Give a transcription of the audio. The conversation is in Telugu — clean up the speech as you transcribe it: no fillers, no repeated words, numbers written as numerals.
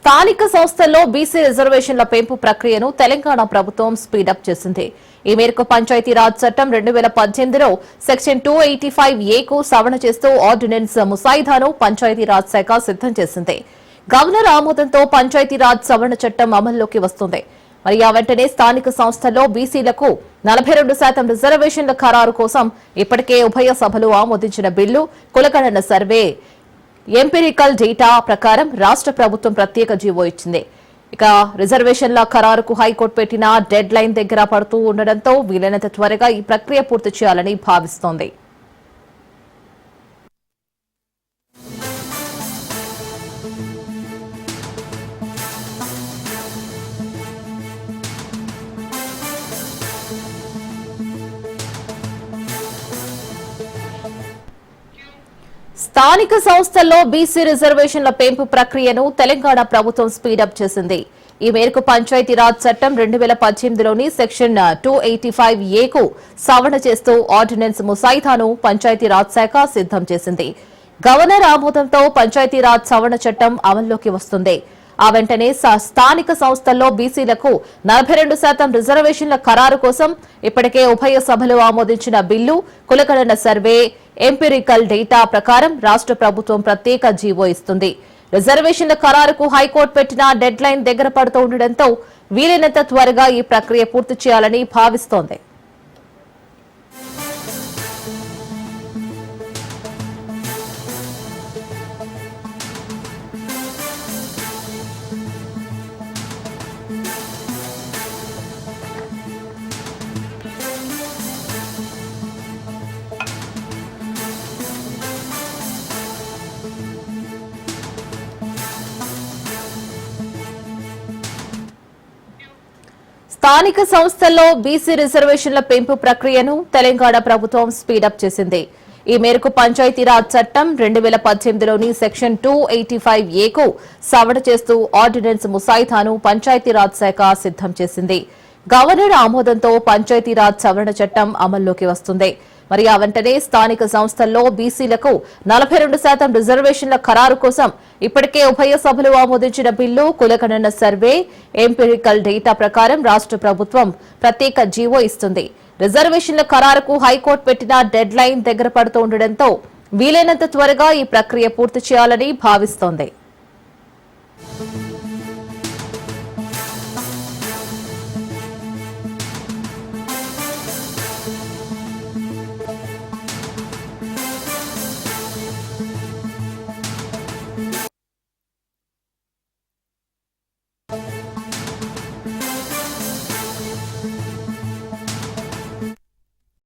స్థానిక సంస్థల్లో బీసీ రిజర్వేషన్ల పెంపు ప్రక్రియను తెలంగాణ ప్రభుత్వం స్పీడప్ చేసింది. ఈ మేరకు పంచాయతీరాజ్ చట్టం 2018లో సెక్షన్ 285A కు సవరణ చేస్తూ ఆర్డినెన్స్ ముసాయిదాను పంచాయతీరాజ్ శాఖ సిద్దం చేసింది. గవర్నర్ ఆమోదంతో పంచాయతీరాజ్ సవరణ చట్టం అమల్లోకి వస్తుంది. మరి ఆ వెంటనే స్థానిక సంస్థల్లో బీసీలకు 42% రిజర్వేషన్ల ఖరారు కోసం ఇప్పటికే ఉభయ సభలు ఆమోదించిన బిల్లు, కులగణన సర్వే, ఎంపిరికల్ డేటా ప్రకారం రాష్ట్ర ప్రభుత్వం ప్రత్యేక జీవో ఇచ్చింది. ఇక రిజర్వేషన్ల ఖరారుకు హైకోర్టు పెట్టిన డెడ్ లైన్ దగ్గర పడుతూ ఉండడంతో వీలైనంత త్వరగా ఈ ప్రక్రియ పూర్తి చేయాలని భావిస్తోంది. స్థానిక సంస్థల్లో బీసీ రిజర్వేషన్ల పెంపు ప్రక్రియను తెలంగాణ ప్రభుత్వం స్పీడప్ చేసింది. ఈ మేరకు పంచాయతీరాజ్ చట్టం 2018లోని సెక్షన్ 285A కు సవరణ చేస్తూ ఆర్డినెన్స్ ముసాయిదాను పంచాయతీరాజ్ శాఖ సిద్దం చేసింది. గవర్నర్ ఆమోదంతో పంచాయతీరాజ్ సవరణ చట్టం అమల్లోకి వస్తుంది. ఆ వెంటనే స్థానిక సంస్థల్లో బీసీలకు 42% రిజర్వేషన్ల ఖరారు కోసం ఇప్పటికే ఉభయ సభలు ఆమోదించిన బిల్లు, కులగణన సర్వే, ఎంపిరికల్ డేటా ప్రకారం రాష్ట్ర ప్రభుత్వం ప్రత్యేక జీవో ఇస్తుంది. రిజర్వేషన్ల ఖరారుకు హైకోర్టు పెట్టిన డెడ్ లైన్ దగ్గర పడుతూ ఉండడంతో వీలైనంత త్వరగా ఈ ప్రక్రియ పూర్తి చేయాలని భావిస్తోంది. స్థానిక సంస్థల్లో బీసీ రిజర్వేషన్ల పెంపు ప్రక్రియను తెలంగాణ ప్రభుత్వం స్పీడప్ చేసింది. ఈ మేరకు పంచాయతీరాజ్ చట్టం 2018లోని సెక్షన్ 285A కు సవరణ చేస్తూ ఆర్డినెన్స్ ముసాయిదాను పంచాయతీరాజ్ శాఖ సిద్దం చేసింది. గవర్నర్ ఆమోదంతో పంచాయతీరాజ్ సవరణ చట్టం అమల్లోకి వస్తుంది. మరి ఆ వెంటనే స్థానిక సంస్థల్లో బీసీలకు 42% రిజర్వేషన్ల ఖరారు కోసం ఇప్పటికే ఉభయ సభలు ఆమోదించిన బిల్లు, కులగణన సర్వే, ఎంపిరికల్ డేటా ప్రకారం రాష్ట్ర ప్రభుత్వం ప్రత్యేక జీవో ఇస్తుంది. రిజర్వేషన్ల ఖరారుకు హైకోర్టు పెట్టిన డెడ్ లైన్ దగ్గర పడుతూ ఉండడంతో వీలైనంత త్వరగా ఈ ప్రక్రియ పూర్తి చేయాలని భావిస్తోంది.